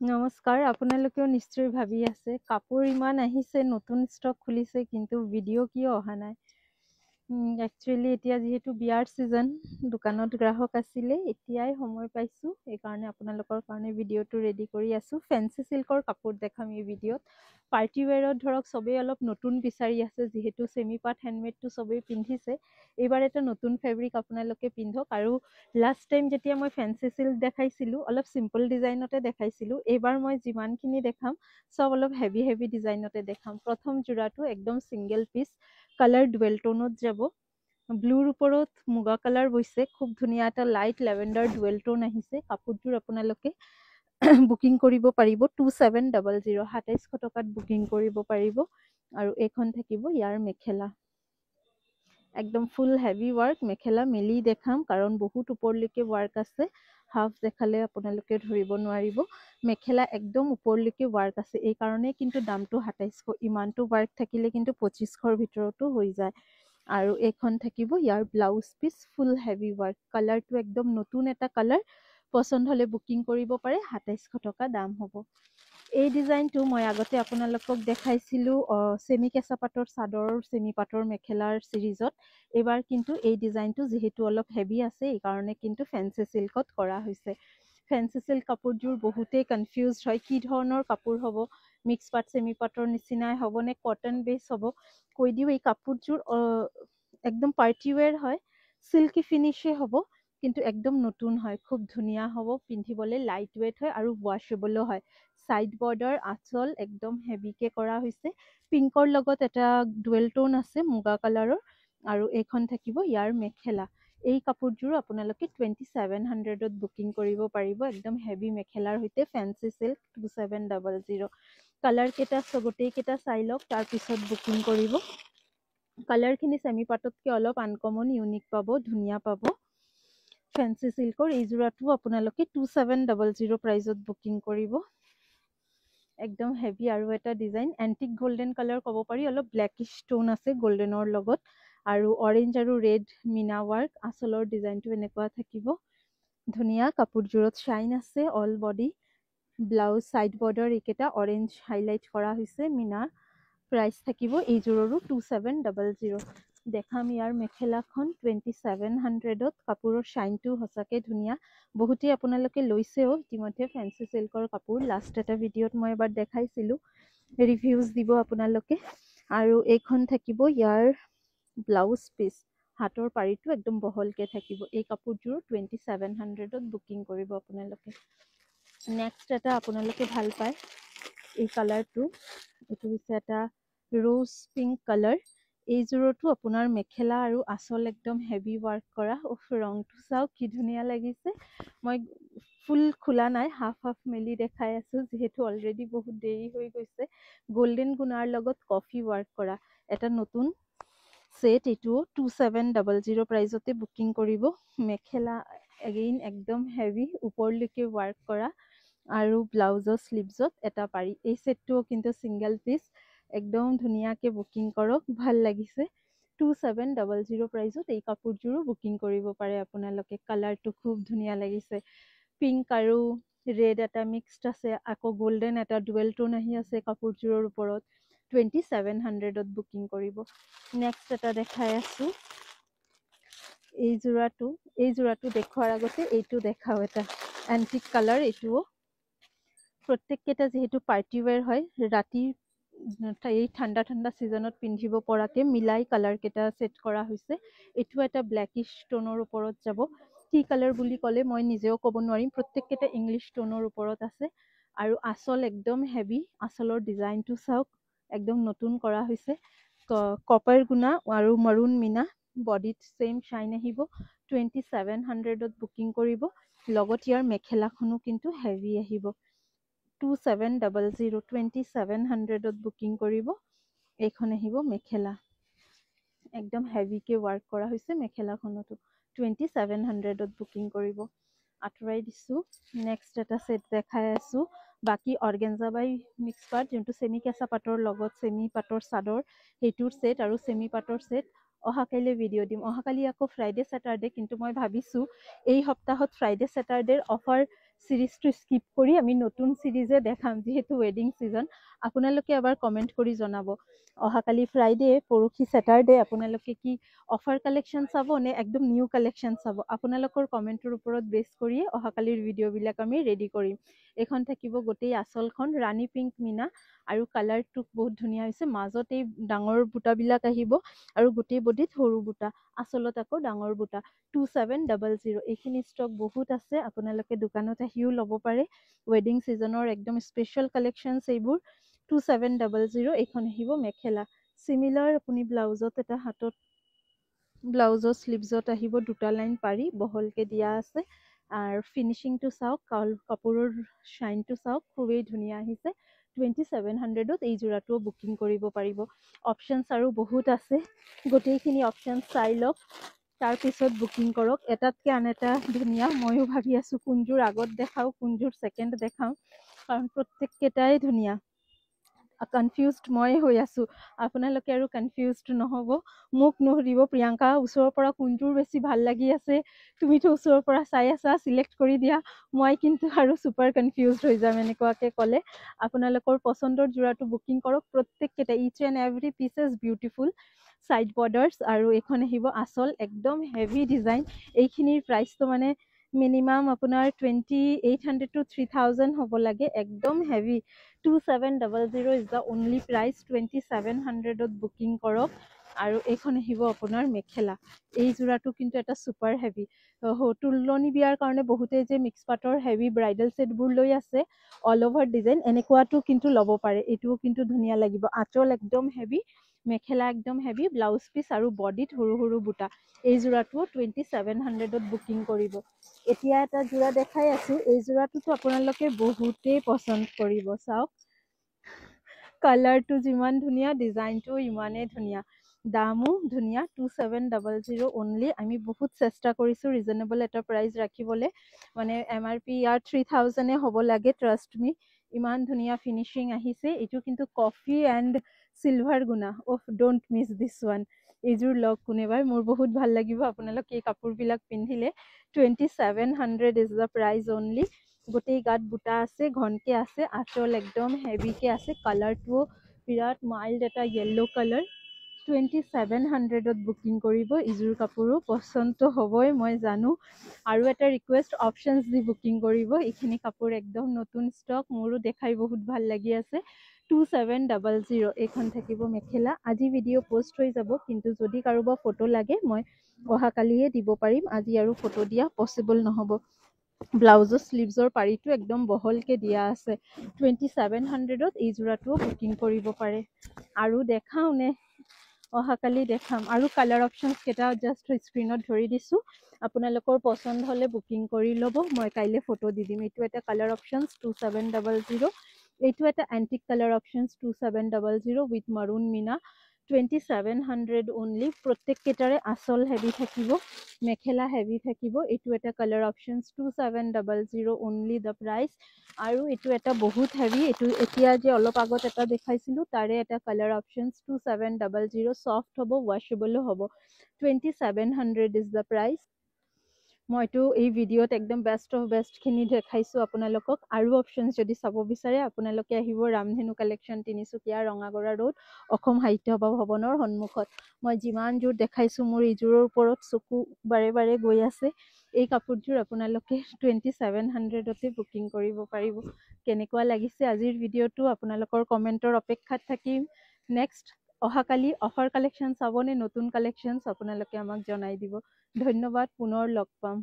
নমস্কাৰ, আপোনালোকেও নিশ্চয় ভাবি আছে কাপোৰ ইমান আহিছে, নতুন ষ্টক খুলিছে, কিন্তু ভিডিঅ' কিয় অহা নাই। একচুৱেলি এতিয়া যিহেতু বিয়াৰ ছিজন, দোকানত গ্ৰাহক আছিলে, এতিয়াই সময় পাইছোঁ, সেইকাৰণে আপোনালোকৰ কাৰণে ভিডিঅ'টো ৰেডি কৰি আছোঁ। ফেঞ্চি চিল্কৰ কাপোৰ দেখাম এই ভিডিঅ'ত। পাৰ্টি ৱেৰত ধৰক চবেই অলপ নতুন বিচাৰি আছে, যিহেতু চেমি পাট হেণ্ডমেডটো চবেই পিন্ধিছে। এইবাৰ এটা নতুন ফেব্ৰিক আপোনালোকে পিন্ধক। আৰু লাষ্ট টাইম যেতিয়া মই ফেঞ্চি চিল্ক দেখাইছিলোঁ, অলপ চিম্পল ডিজাইনতে দেখাইছিলোঁ। এইবাৰ মই যিমানখিনি দেখাম চব অলপ হেভি হেভি ডিজাইনতে দেখাম। প্ৰথম যোৰাটো একদম ছিংগল পিচ, কালাৰ ডুৱেল টোনত যাব। ব্লুৰ ওপৰত মুগা কালাৰ বৈছে, খুব ধুনীয়া এটা লাইট লেভেণ্ডাৰ ডুৱেল টোন আহিছে। কাপোৰযোৰ আপোনালোকে বুকিং কৰিব পাৰিব 2700, 2700 টকাত বুকিং কৰিব পাৰিব। আৰু এইখন থাকিব ইয়াৰ মেখেলা, একদম ফুল হেভি ৱাৰ্ক। মেখেলা মেলি দেখাম কাৰণ বহুত ওপৰলৈকে ৱাৰ্ক আছে, হাফ দেখালে আপোনালোকে ধৰিব নোৱাৰিব। মেখেলা একদম ওপৰলৈকে ৱাৰ্ক আছে, এই কাৰণে কিন্তু দামটো 2700। ইমানটো ৱাৰ্ক থাকিলে কিন্তু 2500ৰ ভিতৰতো হৈ যায়। আৰু এইখন থাকিব ইয়াৰ ব্লাউজ পিচ, ফুল হেভি ৱাৰ্ক। কালাৰটো একদম নতুন এটা কালাৰ, পচন্দ হ'লে বুকিং কৰিব পাৰে। 2700 টকা দাম হ'ব। এই ডিজাইনটো মই আগতে আপোনালোকক দেখাইছিলোঁ চেমি কেঁচা পাটৰ চাদৰ, চেমি পাটৰ মেখেলাৰ ছিৰিজত। এইবাৰ কিন্তু এই ডিজাইনটো যিহেতু অলপ হেভি আছে, এইকাৰণে কিন্তু ফেঞ্চি চিল্কত কৰা হৈছে। ফেঞ্চি চিল্ক কাপোৰযোৰ বহুতেই কনফিউজ হয়, কি ধৰণৰ কাপোৰ হ'ব, মিক্স পাট চেমি পাটৰ নিচিনাই হ'ব নে কটন বেছ হ'ব। কৈ দিওঁ, এই কাপোৰযোৰ একদম পাৰ্টি ৱেৰ হয়, চিল্কি ফিনিশে হ'ব, কিন্তু একদম নতুন হয়, খুব ধুনীয়া হ'ব পিন্ধিবলৈ। লাইট ৱেইট হয় আৰু ৱাশ্বেবলো হয়। ছাইড বৰ্ডাৰ, আঁচল একদম হেভিকে কৰা হৈছে। পিংকৰ লগত এটা ডুৱেল টোন আছে মুগা কালাৰৰ। আৰু এইখন থাকিব ইয়াৰ মেখেলা। এই কাপোৰযোৰো আপোনালোকে 2700ত বুকিং কৰিব পাৰিব। একদম হেভি মেখেলাৰ সৈতে ফেঞ্চি চিল্ক 2700। কালাৰ কেইটা গোটেই কেইটা চাই লওক, তাৰপিছত বুকিং কৰিব। কালাৰখিনি চেমি পাটতকৈ অলপ আনকমন, ইউনিক পাব, ধুনীয়া পাব। ফেঞ্চি চিল্কৰ এই যোৰাটো আপোনালোকে 2700 প্ৰাইজত বুকিং কৰিব। একদম হেভি আৰু এটা ডিজাইন, এণ্টিক গল্ডেন কালাৰ ক'ব পাৰি, অলপ ব্লেকিছ টোন আছে গল্ডেনৰ লগত। আৰু অৰেঞ্জ আৰু ৰেড মিনা ৱাৰ্ক। আঁচলৰ ডিজাইনটো এনেকুৱা থাকিব, ধুনীয়া। কাপোৰযোৰত শ্বাইন আছে all body. Blouse side border এইকেইটা অৰেঞ্জ হাইলাইট কৰা হৈছে মিনা। প্ৰাইচ থাকিব এইযোৰৰো 2700। দেখাম ইয়াৰ মেখেলাখন 2700ত। কাপোৰৰ শ্বাইনটো সঁচাকৈ ধুনীয়া। বহুতেই আপোনালোকে লৈছেও ইতিমধ্যে ফেঞ্চি চিল্কৰ কাপোৰ। লাষ্ট এটা ভিডিঅ'ত মই এবাৰ দেখাইছিলোঁ, ৰিভিউজ দিব আপোনালোকে। আৰু এইখন থাকিব ইয়াৰ ব্লাউজ পিচ, হাতৰ পাৰিটো একদম বহলকৈ থাকিব। এই কাপোৰযোৰ 2700ত বুকিং কৰিব আপোনালোকে। নেক্সট এটা আপোনালোকে ভাল পায় এই কালাৰটো, এইটো হৈছে এটা ৰ'জ পিংক কালাৰ। এইযোৰতো আপোনাৰ মেখেলা আৰু আঁচল একদম হেভি ৱাৰ্ক কৰা। ৰংটো চাওক কি ধুনীয়া লাগিছে। মই ফুল খোলা নাই, হাফ হাফ মেলি দেখাই আছোঁ, যিহেতু অলৰেডি বহুত দেৰি হৈ গৈছে। গল্ডেন গুণাৰ লগত কফি ৱাৰ্ক কৰা এটা নতুন ছেট। এইটোও 2700 প্ৰাইজতে বুকিং কৰিব। মেখেলা এগেইন একদম হেভি, ওপৰলৈকে ৱাৰ্ক কৰা। আৰু ব্লাউজৰ শ্লিভছত এটা পাৰি। এই ছেটটোও কিন্তু ছিংগল পিচ, একদম ধুনীয়াকৈ বুকিং কৰক, ভাল লাগিছে। 2700 প্ৰাইজত এই কাপোৰযোৰো বুকিং কৰিব পাৰে আপোনালোকে। কালাৰটো খুব ধুনীয়া লাগিছে, পিংক আৰু ৰেড এটা মিক্সড আছে, আকৌ গল্ডেন এটা ডুৱেল টোন আহি আছে কাপোৰযোৰৰ ওপৰত। 2700ত বুকিং কৰিব। নেক্সট এটা দেখাই আছোঁ, এই যোৰাটো দেখুৱাৰ আগতে এইটো দেখাও, এটা এণ্টিক কালাৰ। এইটোও প্ৰত্যেককেইটা যিহেতু পাৰ্টি ৱেৰ হয়, ৰাতি এই ঠাণ্ডা ঠাণ্ডা ছিজনত পিন্ধিব পৰাকৈ মিলাই কালাৰকেইটা ছেট কৰা হৈছে। এইটো এটা ব্লেকিছ টোনৰ ওপৰত যাব। কি কালাৰ বুলি ক'লে মই নিজেও ক'ব নোৱাৰিম, প্ৰত্যেককেইটা ইংলিছ টোনৰ ওপৰত আছে। আৰু আঁচল একদম হেভি, আঁচলৰ ডিজাইনটো চাওক, একদম নতুন কৰা হৈছে। কপাৰ গুণা আৰু মৰুণ মিনা, বডিত ছেইম শ্বাইন আহিব। 2700ত বুকিং কৰিব। লগত ইয়াৰ মেখেলাখনো কিন্তু হেভি আহিব। 2700ত বুকিং কৰিব। এইখন আহিব মেখেলা, একদম হেভিকে ৱাৰ্ক কৰা হৈছে মেখেলাখনতো। 2700ত বুকিং কৰিব। আঁতৰাই দিছোঁ। নেক্সট এটা ছেট দেখাই আছোঁ, বাকী অৰ্গেঞ্জা বাই মিক্স পাট, যোনটো চেমি কেঁচা পাটৰ লগত চেমি পাটৰ চাদৰ, সেইটোৰ ছেট আৰু চেমি পাটৰ ছেট। অহাকাইলৈ ভিডিঅ' দিম। অহাকালি আকৌ ফ্ৰাইডে ছেটাৰডে, কিন্তু মই ভাবিছোঁ এই সপ্তাহত ফ্ৰাইডে ছেটাৰডেৰ অফাৰ সিৰিজটো স্কিপ কৰি আমি নতুন সিৰিজে দেখাম যেহেতু ৱেডিং সিজন আপোনালোকে এবাৰ কমেন্ট কৰি জনাব অহাকালি ফ্ৰাইডে পৰখি স্যাটাৰডে আপোনালোকে কি অফাৰ কালেকশন চাব নে একদম নিউ কালেকশন চাব আপোনালোকৰ কমেন্টৰ ওপৰত বেছ কৰি অহাকালিৰ ভিডিও বিলাক আমি ৰেডি কৰিম এখন থাকিব গোটেই আচলখন ৰাণী পিংক মিনা আৰু কালাৰটো বহুত ধুনীয়া হৈছে মাজত এই ডাঙৰ বুটাবিলাক আহিব আৰু গোটেই বডিত সৰু বুটা আচলত আকৌ ডাঙৰ বুটা 2700 এইখিনি ষ্টক বহুত আছে আপোনালোকে দোকানত আহিও ল'ব পাৰে ৱেডিং সিজনৰ একদম স্পেশাল কালেকশনছ এইবোৰ 2700 এইখন আহিব মেখেলা সিমিলাৰ আপুনি ব্লাউজত এটা হাতত ব্লাউজৰ স্লিভছত আহিব দুটা লাইন পাৰি বহলকে দিয়া আছে আৰু ফিনিশিংটো চাওক কাপোৰৰ শাইনটো চাওক খুবেই ধুনীয়া আহিছে 2700ত এই জোৰাটো বুকিং কৰিব পাৰিব অপশনছ আৰু বহুত আছে গোটেইখিনি অপশন চাই লওক তাৰ পিছত বুকিং কৰক এটাতকে আন এটা ধুনীয়া ময়ো ভাবি আছো কোনযোৰ আগত দেখাও কোনযোৰ সেকেন্ড দেখাও কাৰণ প্ৰত্যেককেইটাই ধুনীয়া কনফিউজড মই হৈ আছো আপোনালোকে আৰু কনফিউজড নহব মোক নুসুধিব প্ৰিয়ংকা ওচৰৰ পৰা কোনটোৰ বেছি ভাল লাগি আছে তুমিতো ওচৰৰ পৰা চাই আছা সিলেক্ট কৰি দিয়া মই কিন্তু আৰু সুপাৰ কনফিউজড হৈ যাম এনেকুৱাকে ক'লে আপোনালোকৰ পছন্দৰ জোৰাটো বুকিং কৰক প্ৰত্যেককেইটা each and every pieces beautiful side borders আৰু এখন আহিব আচল একদম হেভি ডিজাইন এইখিনিৰ প্ৰাইচটো মানে মিনিমাম আপোনাৰ 2800 to 3000 হ'ব লাগে একদম heavy 2700 is the only price 2700ত বুকিং কৰক আৰু এইখন আহিব আপোনাৰ মেখেলা এই জোৰাটো কিন্তু এটা সুপাৰ হেভি তুলনি বিয়াৰ কাৰণে বহুতে যে মিক্স পাটৰ হেভি ব্ৰাইডাল সেটবোৰ লৈ আছে অল ওভাৰ ডিজাইন এনেকুৱাটো কিন্তু ল'ব পাৰে এইটোও কিন্তু ধুনীয়া লাগিব আঁচল একদম হেভি মেখেলা একদম হেভি ব্লাউজ পিস আৰু বডিত সৰু সৰু বুটা এই জোৰাটো 2700ত বুকিং কৰিব এতিয়া এটা জোৰা দেখাই আছো এই জোৰাটোতো আপোনালোকে বহুতেই পছন্দ কৰিব চাওক কালাৰটো যিমান ধুনীয়া ডিজাইনটো ইমানেই ধুনীয়া দামো ধুনীয়া 2700 অনলি আমি বহুত চেষ্টা কৰিছো ৰিজনেবল এটা প্ৰাইস ৰাখিবলৈ মানে MRP ইয়াৰ 3000 হ'ব লাগে ট্ৰাষ্ট মি ইমান ধুনীয়া ফিনিশিং আহিছে এইটো কিন্তু কফি এণ্ড সিলভাৰ গুনা of don't miss this one এইযোৰ লগ কোনেবাৰ মোৰ বহুত ভাল লাগিব আপোনালোকে এই কাপোৰবিলাক পিন্ধিলে 2700 ইজ দ্য প্ৰাইস অনলি গোটেই গাত বুটা আছে ঘনকে আছে আঁচল একদম হেভিকে আছে কালাৰটো বিৰাট মাইল্ড এটা য়েলো কালাৰ 2700ত বুকিং কৰিব ইযোৰ কাপোৰো পছন্দ হ'বই মই জানো আৰু এটা ৰিকুৱেষ্ট অপশনছ দি বুকিং কৰিব এইখিনি কাপোৰ একদম নতুন ষ্টক মোৰো দেখাই বহুত ভাল লাগি আছে 2700 এইখন থাকিব মেখেলা আজি ভিডিঅ' পোষ্ট হৈ যাব কিন্তু যদি কাৰোবাৰ ফটো লাগে মই অহাকালিয়ে দিব পাৰিম আজি আৰু ফটো দিয়া পসিবল নহ'ব ব্লাউজৰ স্লিভছৰ পাৰিটো একদম বহলকে দিয়া আছে 2700ত এই জোৰাটো বুকিং কৰিব পাৰে আৰু দেখাও নে অহাকালি দেখাম আৰু কালাৰ অপশনছ কেইটা জাষ্ট স্ক্ৰীনত ধৰি দিছো আপোনালোকৰ পছন্দ হলে বুকিং কৰি ল'ব মই কাইলে ফটো দি দিম এইটো এটা কালাৰ অপশনছ 2700 এইটো এটা antique colour options 2700 with maroon মিনা 2700 অনলি প্ৰত্যেক কেটাৰে আচল হেভি থাকিব মেখেলা হেভি থাকিব এইটো এটা colour options 2700 only the price আৰু এইটো এটা বহুত হেভি এইটো এতিয়া যে অলপ আগত এটা দেখাইছিলো তাৰে এটা কালাৰ অপশনছ 2700 সফট হ'ব ওয়াশেবলও হ'ব 2700 ইজ দ্য প্ৰাইস মইতো এই ভিডিঅ'ত একদম বেষ্ট অফ বেষ্ট খিনি দেখাইছো আপোনালোকক আৰু অপশনছ যদি চাব বিচাৰে আপোনালোকে আহিব ৰামধেনু কালেকশন তিনিচুকীয়া ৰঙাগড়া ৰোড অসম সাহিত্য সভা ভৱনৰ সন্মুখত মই যিমান জোৰ দেখাইছো মোৰ ইজোৰৰ ওপৰত চকু বাৰে বাৰে গৈ আছে এই কাপোৰযোৰ আপোনালোকে 2700তে বুকিং কৰিব পাৰিব কেনেকুৱা লাগিছে আজিৰ ভিডিঅ'টো আপোনালোকৰ কমেন্টৰ অপেক্ষাত থাকিম নেক্সট অহাকালি অফাৰ কালেকশন চাবনে নতুন কালেকশনছ আপোনালোকে আমাক জনাই দিব ধন্যবাদ পুনৰ লগ পাম